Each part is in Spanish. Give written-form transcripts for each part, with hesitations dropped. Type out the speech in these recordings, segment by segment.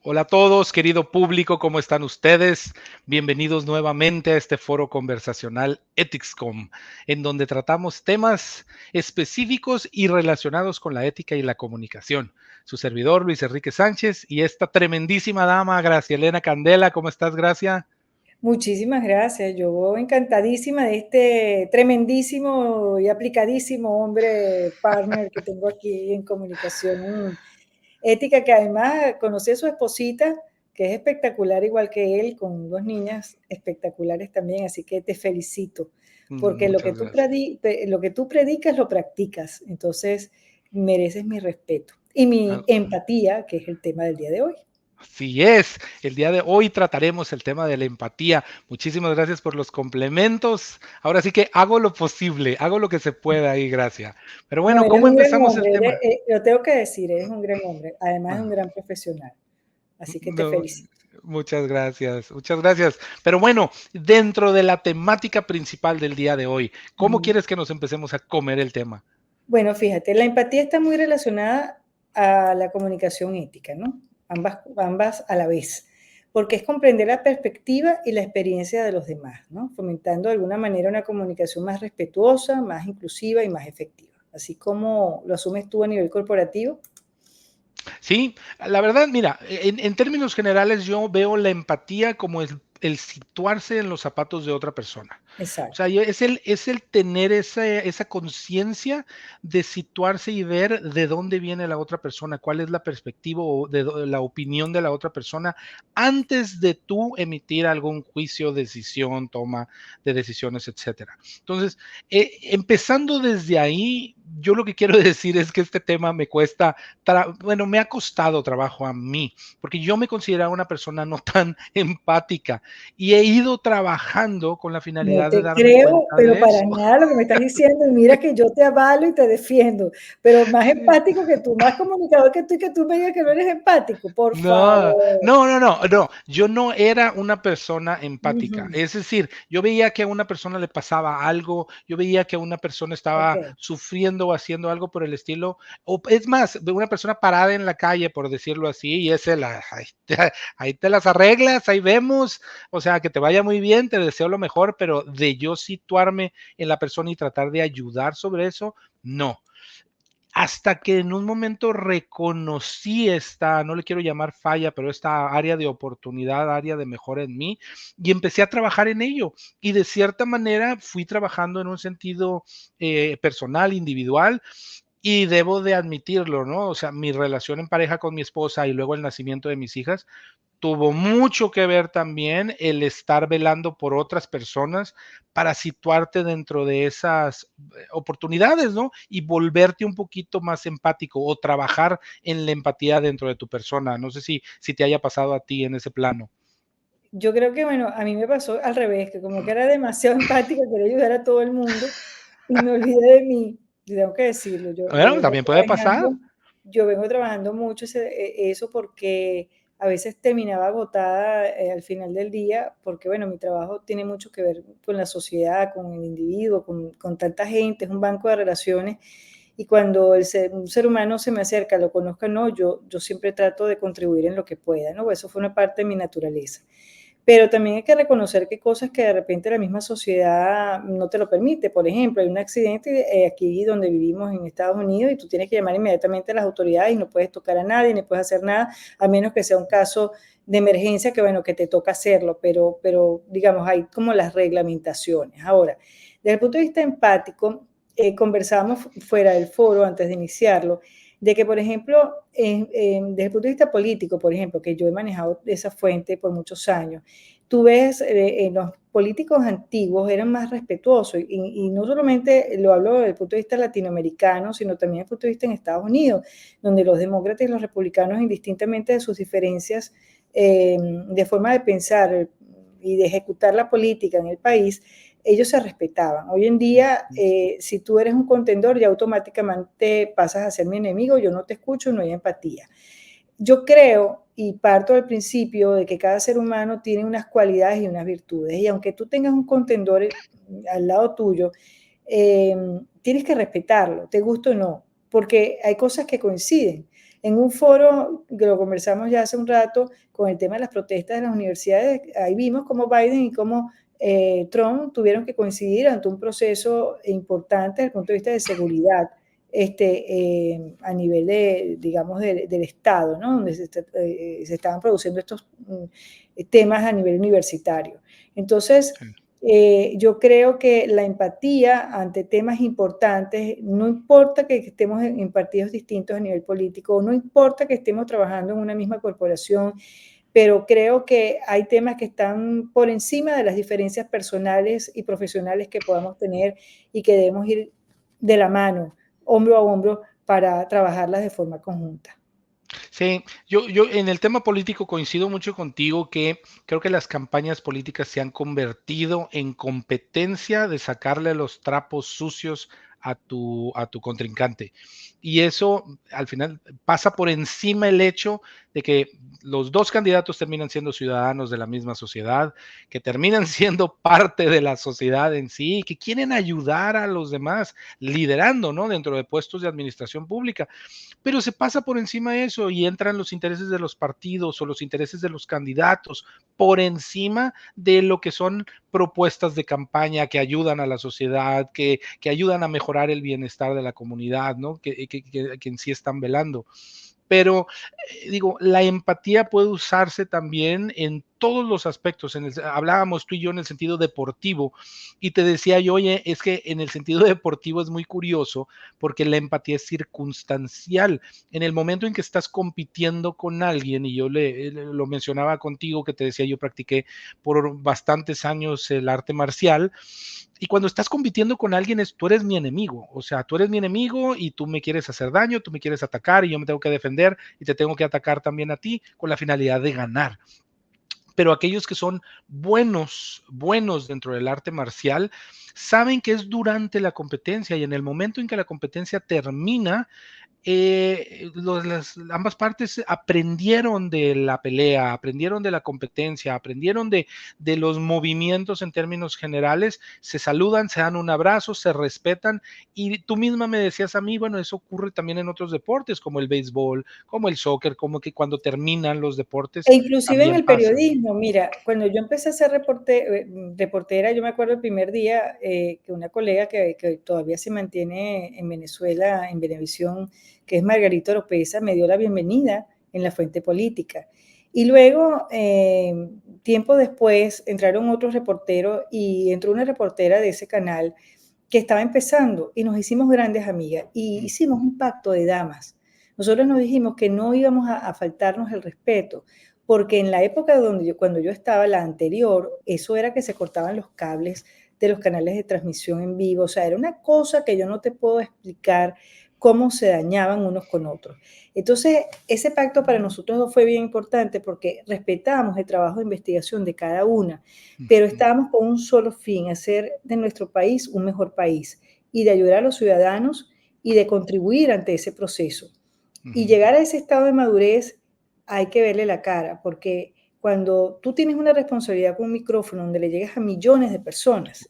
Hola a todos, querido público, ¿cómo están ustedes? Bienvenidos nuevamente a este foro conversacional EthicsCom, en donde tratamos temas específicos y relacionados con la ética y la comunicación. Su servidor, Luis Enrique Sánchez, y esta tremendísima dama, Gracia Elena Candela. ¿Cómo estás, Gracia? Muchísimas gracias. Yo encantadísima de este tremendísimo y aplicadísimo hombre partner que tengo aquí en comunicación ética, que además conocí a su esposita, que es espectacular igual que él, con dos niñas espectaculares también, así que te felicito, porque Muchas gracias. lo que tú predicas lo practicas, entonces mereces mi respeto y mi empatía, que es el tema del día de hoy. Así es, el día de hoy trataremos el tema de la empatía. Muchísimas gracias por los complementos. Ahora sí que hago lo posible, hago lo que se pueda ahí, gracias. Pero No, bueno, eres ¿cómo un gran empezamos el hombre, tema? lo tengo que decir, eres un gran hombre, además de un Ah, gran profesional, así que te no, felicito. muchas gracias, muchas gracias. Pero bueno, dentro de la temática principal del día de hoy, ¿cómo Ujú. quieres que nos empecemos a comer el tema? Bueno, fíjate, la empatía está muy relacionada a la comunicación ética, ¿no? Ambas a la vez, porque es comprender la perspectiva y la experiencia de los demás, ¿no? Fomentando de alguna manera una comunicación más respetuosa, más inclusiva y más efectiva. Así como lo asumes tú a nivel corporativo. Sí, la verdad, mira, en términos generales yo veo la empatía como el situarse en los zapatos de otra persona. O sea, Exacto. es el tener esa conciencia de situarse y ver de dónde viene la otra persona, cuál es la perspectiva o la opinión de la otra persona antes de tú emitir algún juicio, decisión, toma de decisiones, etcétera. Entonces, empezando desde ahí, yo lo que quiero decir es que este tema me cuesta bueno, me ha costado trabajo a mí, porque yo me consideraba una persona no tan empática y he ido trabajando con la No finalidad de te darme creo, cuenta pero de para eso. nada lo que me estás diciendo. Y mira que yo te avalo y te defiendo, pero más Sí. empático que tú, más comunicador que tú y que tú me digas que no eres empático, por No, favor. no, no, no, no, yo no era una persona empática. Ujú. Es decir, yo veía que a una persona le pasaba algo, yo veía que a una persona estaba Ok. sufriendo o haciendo algo por el estilo, o es más, de una persona parada en la calle, por decirlo así, y ahí te las arreglas, ahí vemos, o sea, que te vaya muy bien, te deseo lo mejor, pero de yo situarme en la persona y tratar de ayudar sobre eso, no. Hasta que en un momento reconocí esta, no le quiero llamar falla, pero esta área de oportunidad, área de mejora en mí, y empecé a trabajar en ello. Y de cierta manera fui trabajando en un sentido personal, individual, y debo de admitirlo, ¿no? O sea, mi relación en pareja con mi esposa y luego el nacimiento de mis hijas tuvo mucho que ver también el estar velando por otras personas para situarte dentro de esas oportunidades, ¿no? Y volverte un poquito más empático o trabajar en la empatía dentro de tu persona. No sé si te haya pasado a ti en ese plano. Yo creo que, bueno, a mí me pasó al revés, que como que era demasiado empática, quería ayudar a todo el mundo y me olvidé de mí. Y tengo que decirlo, Bueno, también puede pasar. yo vengo trabajando mucho eso porque a veces terminaba agotada al final del día, porque bueno, mi trabajo tiene mucho que ver con la sociedad, con el individuo, con tanta gente, es un banco de relaciones. Y cuando un ser humano se me acerca, lo conozca o no, yo siempre trato de contribuir en lo que pueda, ¿no? Eso fue una parte de mi naturaleza. Pero también hay que reconocer que hay cosas que de repente la misma sociedad no te lo permite. Por ejemplo, hay un accidente aquí donde vivimos en Estados Unidos y tú tienes que llamar inmediatamente a las autoridades y no puedes tocar a nadie, ni puedes hacer nada, a menos que sea un caso de emergencia que, bueno, que te toca hacerlo, pero digamos, hay como las reglamentaciones. Ahora, desde el punto de vista empático, conversábamos fuera del foro antes de iniciarlo, de que, por ejemplo, desde el punto de vista político, por ejemplo, que yo he manejado esa fuente por muchos años, tú ves, los políticos antiguos eran más respetuosos y no solamente lo hablo desde el punto de vista latinoamericano, sino también desde el punto de vista en Estados Unidos, donde los demócratas y los republicanos, indistintamente de sus diferencias de forma de pensar y de ejecutar la política en el país, ellos se respetaban. Hoy en día, si tú eres un contendor, ya automáticamente pasas a ser mi enemigo, yo no te escucho, no hay empatía. Yo creo y parto del principio de que cada ser humano tiene unas cualidades y unas virtudes, y aunque tú tengas un contendor al lado tuyo, tienes que respetarlo, te guste o no, porque hay cosas que coinciden. En un foro, que lo conversamos ya hace un rato, con el tema de las protestas de las universidades, ahí vimos cómo Biden y cómo Trump tuvieron que coincidir ante un proceso importante desde el punto de vista de seguridad, a nivel de, digamos, del Estado, ¿no? Donde se estaban produciendo estos temas a nivel universitario. Entonces, Sí. yo creo que la empatía ante temas importantes, no importa que estemos en partidos distintos a nivel político, no importa que estemos trabajando en una misma corporación, pero creo que hay temas que están por encima de las diferencias personales y profesionales que podamos tener y que debemos ir de la mano, hombro a hombro, para trabajarlas de forma conjunta. Sí, yo en el tema político coincido mucho contigo que creo que las campañas políticas se han convertido en competencia de sacarle los trapos sucios a tu contrincante. Y eso al final pasa por encima el hecho de que los dos candidatos terminan siendo ciudadanos de la misma sociedad, que terminan siendo parte de la sociedad en sí, que quieren ayudar a los demás, liderando, ¿no? Dentro de puestos de administración pública, pero se pasa por encima de eso y entran los intereses de los partidos o los intereses de los candidatos por encima de lo que son propuestas de campaña que ayudan a la sociedad, que ayudan a mejorar el bienestar de la comunidad, ¿no? Que en sí están velando. Pero digo, la empatía puede usarse también en todos los aspectos. Hablábamos tú y yo en el sentido deportivo y te decía yo, oye, es que en el sentido deportivo es muy curioso porque la empatía es circunstancial. En el momento en que estás compitiendo con alguien, y yo lo mencionaba contigo, que te decía, yo practiqué por bastantes años el arte marcial, y cuando estás compitiendo con alguien, tú eres mi enemigo, o sea, tú eres mi enemigo y tú me quieres hacer daño, tú me quieres atacar y yo me tengo que defender y te tengo que atacar también a ti con la finalidad de ganar. Pero aquellos que son buenos dentro del arte marcial, saben que es durante la competencia y en el momento en que la competencia termina, ambas partes aprendieron de la pelea, aprendieron de la competencia, aprendieron de los movimientos en términos generales, se saludan, se dan un abrazo, se respetan y tú misma me decías a mí, bueno, eso ocurre también en otros deportes como el béisbol, como el soccer, como que cuando terminan los deportes E inclusive en también el pasa. periodismo, mira, cuando yo empecé a ser reportera, yo me acuerdo el primer día que una colega que todavía se mantiene en Venezuela, en Venevisión, que es Margarita Oropesa, me dio la bienvenida en la Fuente Política. Y luego, tiempo después, entraron otros reporteros y entró una reportera de ese canal que estaba empezando y nos hicimos grandes amigas y hicimos un pacto de damas. Nosotros nos dijimos que no íbamos a faltarnos el respeto, porque en la época cuando yo estaba, la anterior, eso era que se cortaban los cables de los canales de transmisión en vivo, o sea, era una cosa que yo no te puedo explicar cómo se dañaban unos con otros. Entonces, ese pacto para nosotros dos fue bien importante porque respetamos el trabajo de investigación de cada una, pero estábamos con un solo fin, hacer de nuestro país un mejor país y de ayudar a los ciudadanos y de contribuir ante ese proceso. Y llegar a ese estado de madurez hay que verle la cara, porque cuando tú tienes una responsabilidad con un micrófono donde le llegas a millones de personas,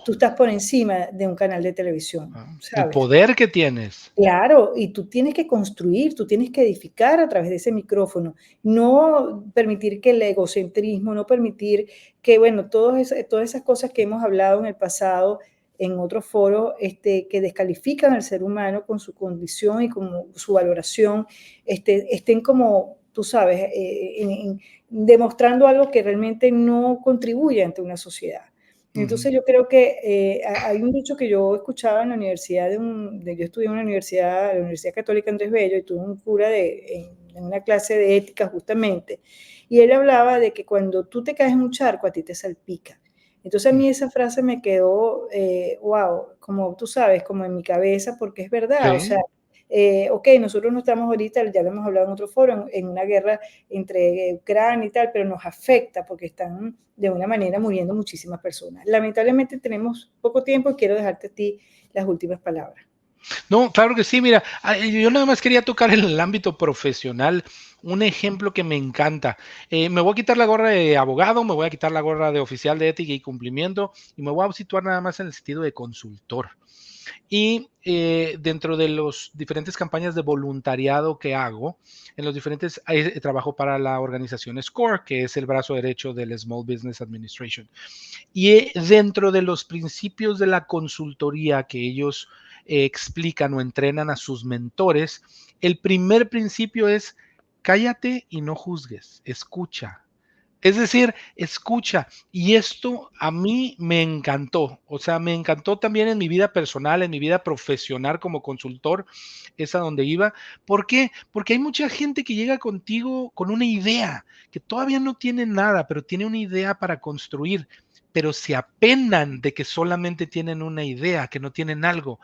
tú estás por encima de un canal de televisión, El ¿sabes? poder que tienes. Claro, y tú tienes que construir, tú tienes que edificar a través de ese micrófono, no permitir que el egocentrismo, no permitir que, bueno, todas esas cosas que hemos hablado en el pasado, en otros foros, que descalifican al ser humano con su condición y con su valoración, estén como, tú sabes, demostrando algo que realmente no contribuye ante una sociedad. Ujú. Entonces yo creo que hay un dicho que yo escuchaba en la universidad yo estudié en una universidad, la Universidad Católica Andrés Bello, y tuve un cura en una clase de ética justamente, y él hablaba de que cuando tú te caes en un charco, a ti te salpica. Entonces a mí esa frase me quedó, wow, como tú sabes, como en mi cabeza, porque es verdad, o sea, Sí. ok, nosotros no estamos ahorita, ya lo hemos hablado en otro foro, en una guerra entre Ucrania y tal, pero nos afecta porque están de una manera muriendo muchísimas personas. Lamentablemente tenemos poco tiempo y quiero dejarte a ti las últimas palabras. No, claro que sí, mira, yo nada más quería tocar en el ámbito profesional un ejemplo que me encanta. Me voy a quitar la gorra de abogado, me voy a quitar la gorra de oficial de ética y cumplimiento y me voy a situar nada más en el sentido de consultor. Y dentro de las diferentes campañas de voluntariado que hago, en los diferentes, trabajo para la organización SCORE, que es el brazo derecho del Small Business Administration. Y dentro de los principios de la consultoría que ellos explican o entrenan a sus mentores, el primer principio es cállate y no juzgues, escucha. Es decir, escucha. Y esto a mí me encantó. O sea, me encantó también en mi vida personal, en mi vida profesional como consultor, es a donde iba. ¿Por qué? Porque hay mucha gente que llega contigo con una idea, que todavía no tiene nada, pero tiene una idea para construir, pero se apenan de que solamente tienen una idea, que no tienen algo.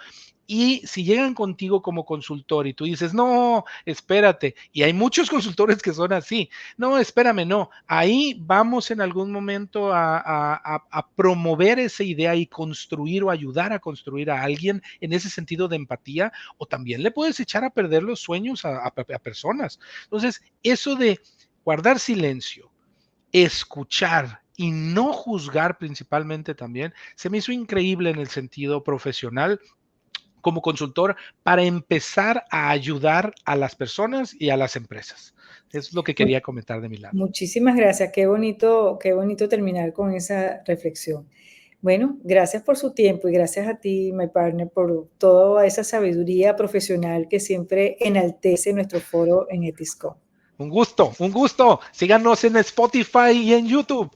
Y si llegan contigo como consultor y tú dices, no, espérate, y hay muchos consultores que son así, no, espérame, no, ahí vamos en algún momento a promover esa idea y construir o ayudar a construir a alguien en ese sentido de empatía, o también le puedes echar a perder los sueños a personas. Entonces, eso de guardar silencio, escuchar y no juzgar principalmente también, se me hizo increíble en el sentido profesional como consultor para empezar a ayudar a las personas y a las empresas. Es lo que Mu- quería comentar de mi lado. Muchísimas gracias. Qué bonito terminar con esa reflexión. Bueno, gracias por su tiempo y gracias a ti, my partner, por toda esa sabiduría profesional que siempre enaltece nuestro foro en Etisco. Un gusto, un gusto. Síganos en Spotify y en YouTube.